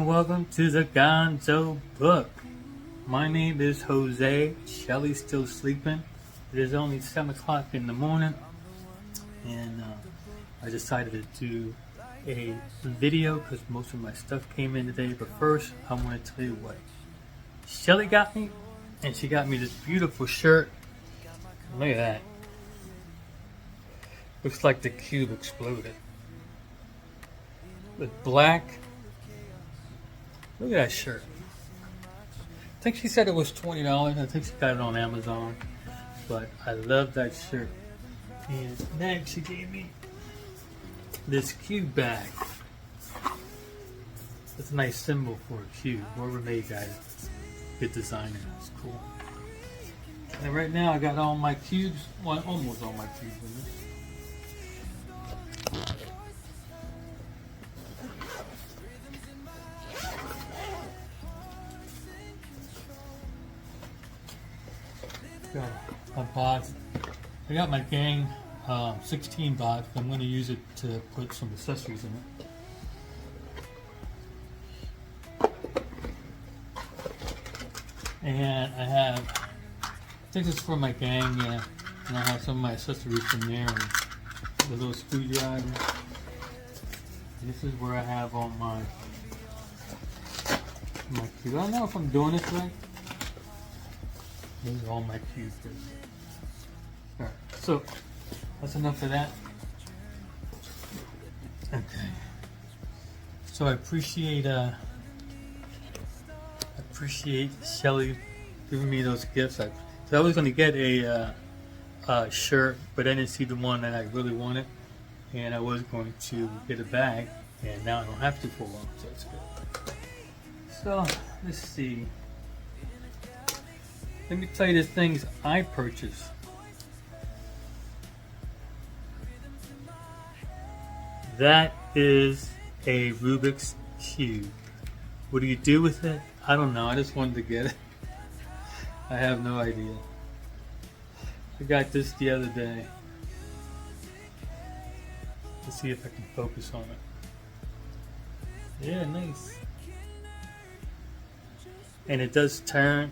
Welcome to the Gonzo Book. My name is Jose. Shelly's still sleeping. It is only 7 o'clock in the morning, and I decided to do a video because most of my stuff came in today. But first, I want to tell you what Shelly got me, and she got me this beautiful shirt. Look at that. Looks like the cube exploded. With black. Look at that shirt. I think she said it was $20. I think she got it on Amazon. But I love that shirt. And next she gave me this cube bag. It's a nice symbol for a cube. Whoever made that is a good designer. It's cool. And right now I got all my cubes. Well, almost all my cubes in this. Got a box. I got my gang 16 box. I'm going to use it to put some accessories in it. And I think it's for my gang, yeah. And I have some of my accessories from there. And the little screwdriver. This is where I have all my cubes. I don't know if I'm doing this right. These are all my cubes. Alright, so that's enough of that. Okay. So I appreciate Shelly giving me those gifts. So I was going to get a shirt, but I didn't see the one that I really wanted, and I was going to get a bag, and now I don't have to for long, so that's good. So let's see. Let me tell you the things I purchased. That is a Rubik's Cube. What do you do with it? I don't know. I just wanted to get it. I have no idea. I got this the other day. Let's see if I can focus on it. Yeah, nice. And it does turn.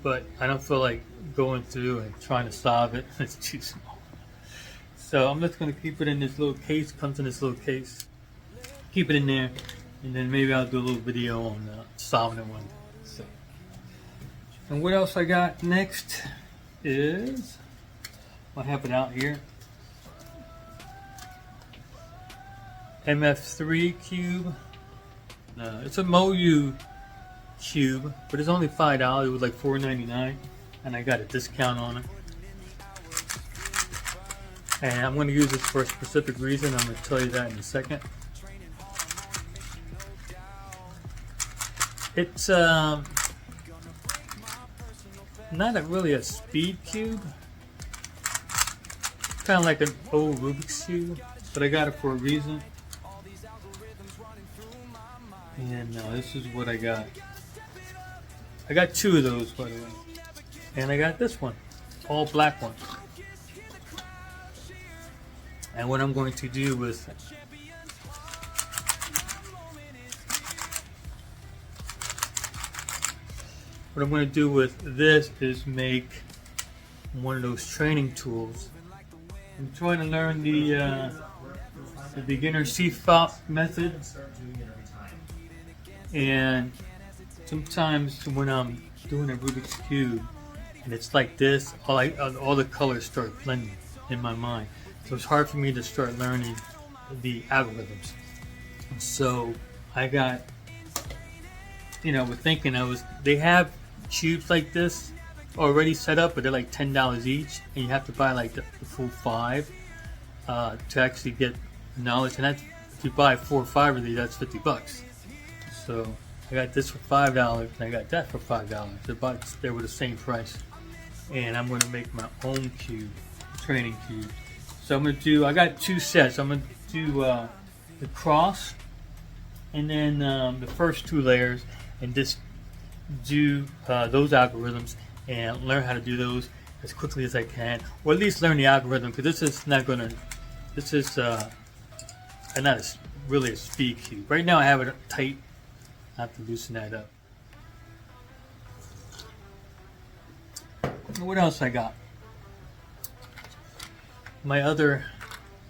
But I don't feel like going through and trying to solve it. It's too small. So I'm just going to keep it in this little case. Comes in this little case. Keep it in there. And then maybe I'll do a little video on solving it one day. So. And what else I got next is... I have it out here. MF3 cube. It's a Moyu cube, but it's only $5. It was like $4.99, and I got a discount on it. And I'm going to use this for a specific reason. I'm going to tell you that in a second. It's not really a speed cube. Kind of like an old Rubik's cube, but I got it for a reason. And this is what I got. I got 2 of those, by the way. And I got this one. All black one. And what I'm going to do with this is make one of those training tools. I'm trying to learn the beginner CFOP method. And sometimes when I'm doing a Rubik's Cube and it's like this, all the colors start blending in my mind. So it's hard for me to start learning the algorithms. So I got, with thinking they have cubes like this already set up, but they're like $10 each, and you have to buy like the full 5 to actually get knowledge. And that's, if you buy 4 or 5 of these, that's $50. So I got this for $5, and I got that for $5. They were the same price. And I'm going to make my own cube, training cube. So I'm going to do, I got 2 sets. I'm going to do the cross, and then the first 2 layers, and just do those algorithms, and learn how to do those as quickly as I can, or at least learn the algorithm, because this is not gonna, this is not really a speed cube. Right now I have it tight. I have to loosen that up. What else I got? My other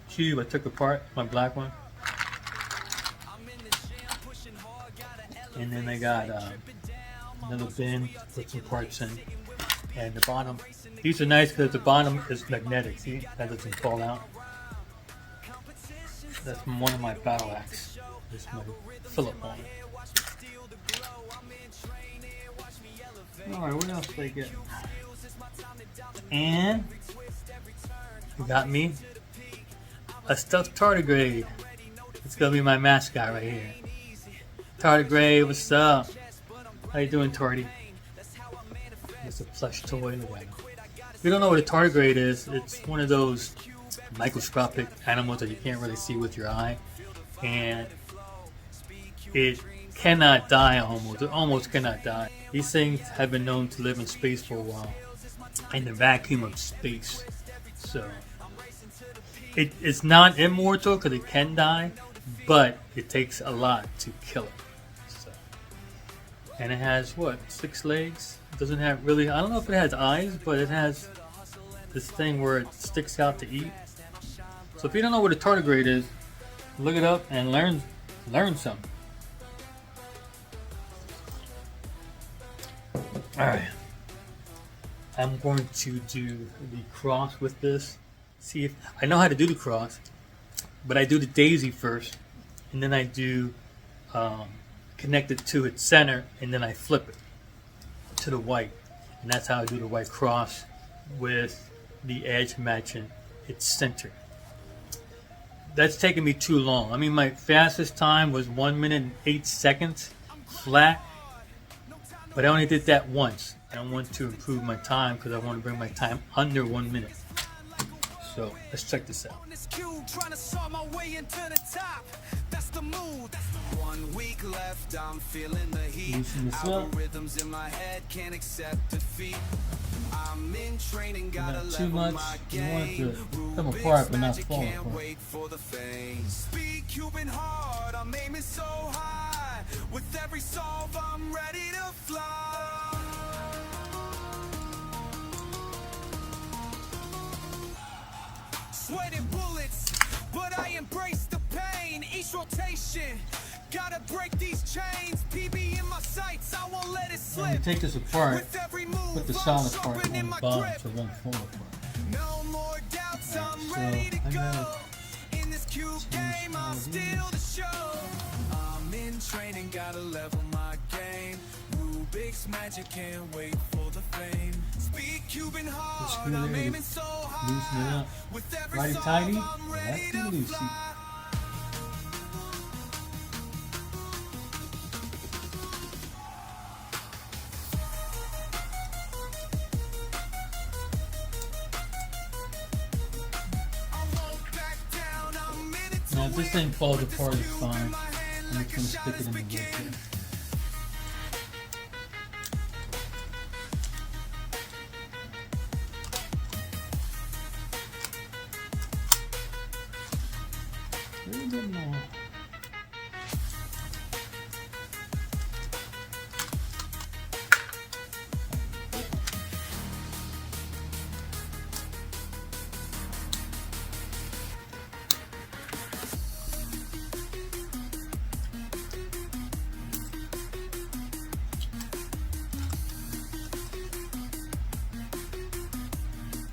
cube I took apart, my black one. And then I got another bin to put some parts in. And the bottom, these are nice because the bottom is magnetic. See, that doesn't fall out. That's from one of my battle axe. This is my Philip on it. Alright, what else did I get? And you got me a stuffed tardigrade. It's gonna be my mascot right here. Tardigrade, what's up? How you doing, Tardy? It's a plush toy. If you don't know what a tardigrade is, it's one of those microscopic animals that you can't really see with your eye, and it cannot die almost. It almost cannot die. These things have been known to live in space for a while, in the vacuum of space. So it's not immortal because it can die, but it takes a lot to kill it. So, and it has what, 6 legs? It doesn't have really, I don't know if it has eyes, but it has this thing where it sticks out to eat. So if you don't know what a tardigrade is, look it up and learn something. Alright, I'm going to do the cross with this. See if I know how to do the cross, but I do the daisy first, and then I do connect it to its center, and then I flip it to the white, and that's how I do the white cross with the edge matching its center. That's taking me too long. I mean, my fastest time was 1 minute and 8 seconds flat, but I only did that once. I want to improve my time because I want to bring my time under 1 minute. So let's check this out. Loosen this up. Not too much. You want it to come apart but not fall apart. Speedcubing hard, I'm aiming so high. With every solve, I'm ready to fly. Sweating bullets, but I embrace the pain. Each rotation, gotta break these chains. PB in my sights, I won't let it slip. When you take this apart, put the solid part on the bottom so it won't fall apart. No more doubts, I'm ready to go. In this cube game, I'll steal the show. I'm in training, gotta level my game. Rubik's magic, can't wait for the fame. Speedcubing hard, I'm aiming so high. With every righty-tighty, that's the Lucy. Now if this thing falls apart, it's fine. I'm just going to stick it in the wood here. A little bit more.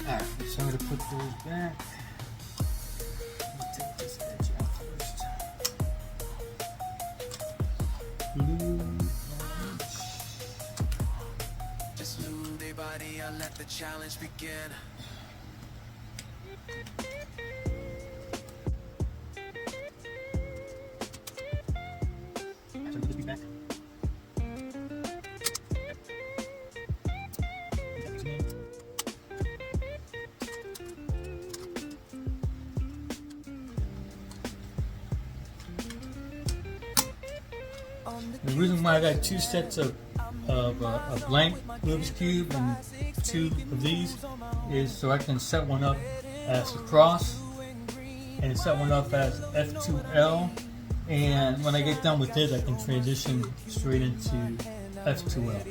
Alright, so I'm going to put those back. Let's take this edge out first. Blue edge. Just move their body and let the challenge begin. So put this back. The reason why I got 2 sets of of a blank Rubik's Cube and 2 of these is so I can set one up as a cross and set one up as F2L, and when I get done with this I can transition straight into F2L.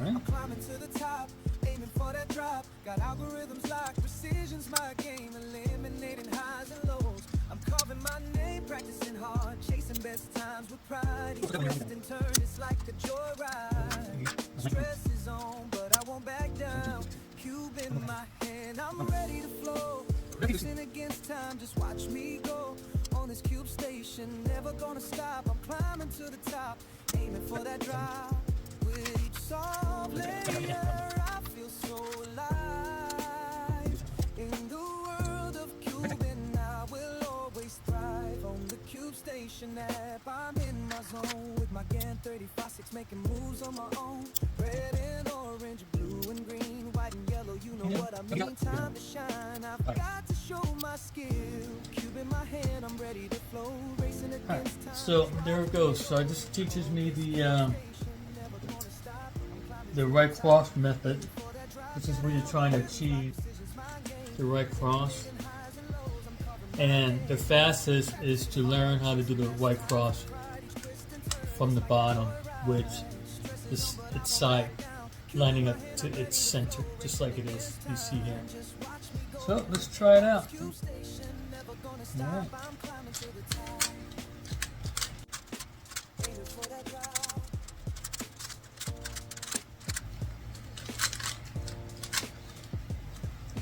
Alright. Aiming for that drop, got algorithms like precision's my game, eliminating highs and lows. I'm carving my name, practicing hard, chasing best times with pride. Each twist and turn, it's like a joyride. Stress is on, but I won't back down. Cube in my hand, I'm ready to flow. Racing against time, just watch me go. On this cube station, never gonna stop. I'm climbing to the top, aiming for that drop. With each solve layer, I feel so alive. In the world of cubing, I will always thrive. On the Cube Station app, I'm in my zone with my GAN 35-6, making moves on my own. Red and orange, blue and green, white and yellow, you know what I mean. Time to shine, I've got to show my skill. Cube in my hand, I'm ready to flow. Racing against time. So there it goes. So this teaches me the right cross method, which is when you're trying to achieve the right cross. And the fastest is to learn how to do the right cross from the bottom, which is its side lining up to its center, just like it is, you see here. So let's try it out. All right.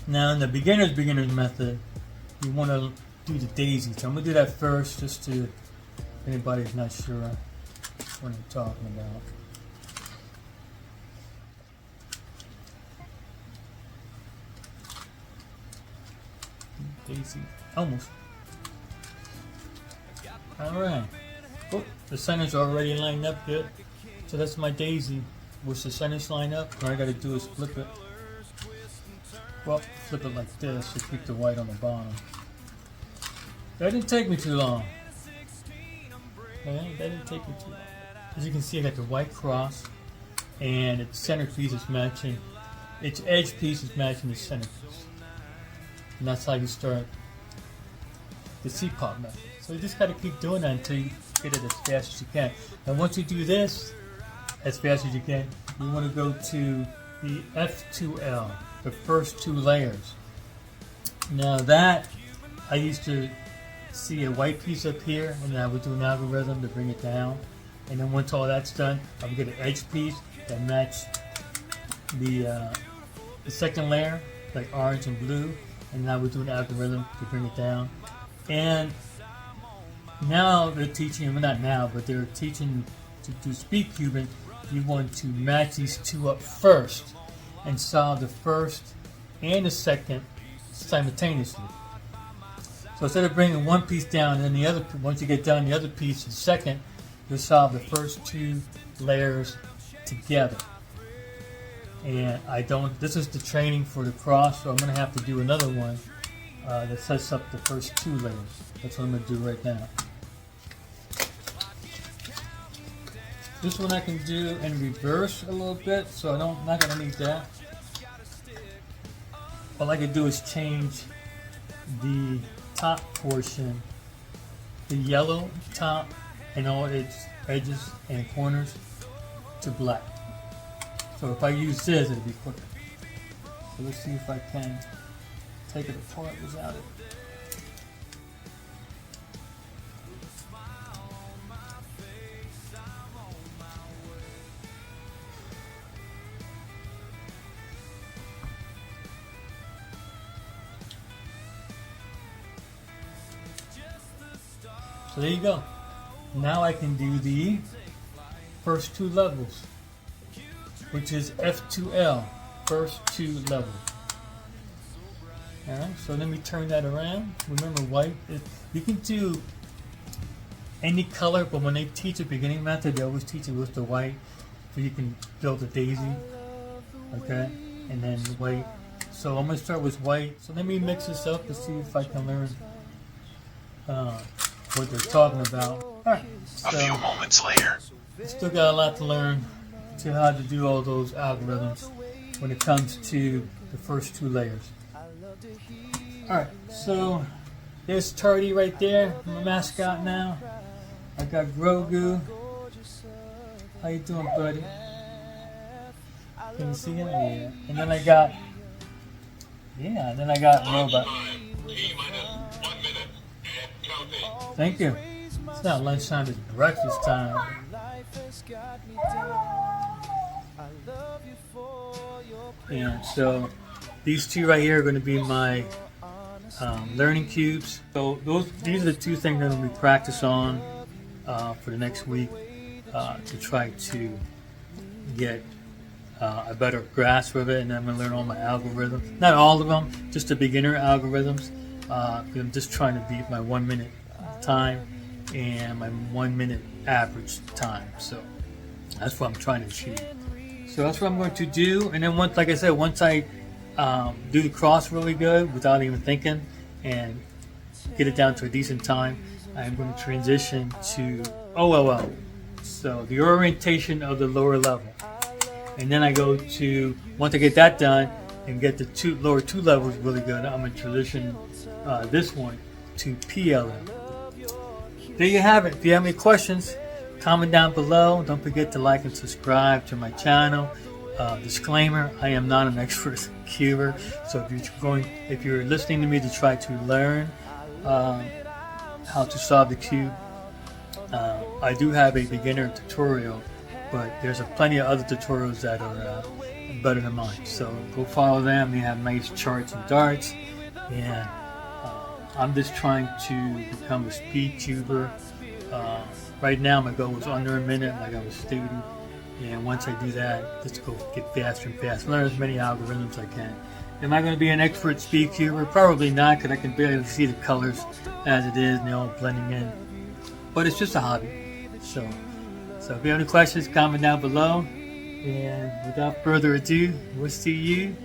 Now in the beginner's method, you want to do the daisy. So I'm going to do that first, just to, if anybody's not sure what I'm talking about. Daisy, almost. Alright. Oh, the center's already lined up good. So that's my daisy. Once the center's lined up, all I got to do is flip it. Well, flip it like this to keep the white on the bottom. That didn't take me too long. Okay, that didn't take me too long. As you can see, I got the white cross, and its center piece is matching. Its edge piece is matching the center piece. And that's how you start the CFOP method. So you just got to keep doing that until you get it as fast as you can. And once you do this as fast as you can, you want to go to the F2L. The first 2 layers. Now that, I used to see a white piece up here, and I would do an algorithm to bring it down. And then once all that's done, I would get an edge piece that matched the second layer, like orange and blue, and I would do an algorithm to bring it down. And now they're teaching, well not now, but they're teaching to do speed cubing. You want to match these 2 up first and solve the first and the second simultaneously. So instead of bringing one piece down and then the other, once you get done the other piece, the second, you'll solve the first 2 layers together. And this is the training for the cross, so I'm going to have to do another one that sets up the first 2 layers. That's what I'm going to do right now. This one I can do in reverse a little bit, so I'm not going to need that. All I can do is change the top portion, the yellow top and all its edges and corners, to black. So if I use this, it'll be quicker. So let's see if I can take it apart without it. So there you go. Now I can do the first 2 levels, which is F2L, first 2 levels. Alright, so let me turn that around. Remember, white, you can do any color, but when they teach a beginning method, they always teach it with the white, so you can build a daisy, okay, and then white. So I'm going to start with white. So let me mix this up to see if I can learn what they're talking about. Alright, so A few moments later. I still got a lot to learn to how to do all those algorithms when it comes to the first 2 layers. Alright, so there's Tardy right there, my mascot now. I got Grogu. How you doing, buddy? Can you see him? Yeah. And then I got Robot. Thank you. It's not lunchtime, it's breakfast time. And so these 2 right here are going to be my learning cubes. So these are the 2 things I'm going to be practice on for the next week to try to get a better grasp of it, and then I'm going to learn all my algorithms. Not all of them, just the beginner algorithms. I'm just trying to beat my 1 minute time and my 1 minute average time. So that's what I'm trying to achieve. So that's what I'm going to do. And then once, like I said, once I do the cross really good without even thinking and get it down to a decent time, I'm going to transition to OLL. So the orientation of the lower level. And then I go to, once I get that done and get the lower 2 levels really good, I'm going to transition this one to PLM. There you have it. If you have any questions, comment down below. Don't forget to like and subscribe to my channel. Disclaimer, I am not an expert cuber, so if you're listening to me to try to learn how to solve the cube, I do have a beginner tutorial, but there's plenty of other tutorials that are better than mine. So go follow them. They have nice charts and darts, and I'm just trying to become a speed cuber. Right now my goal is under a minute, like I was stating, and once I do that, just go get faster and faster, learn as many algorithms as I can. Am I going to be an expert speed cuber? Probably not, because I can barely see the colors as it is, and they're all blending in. But it's just a hobby. So if you have any questions, comment down below. And without further ado, we'll see you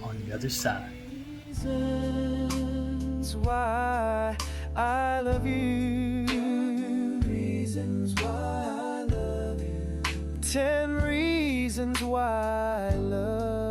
on the other side. Reasons why I love you. Reasons why I love you. 10 reasons why I love you.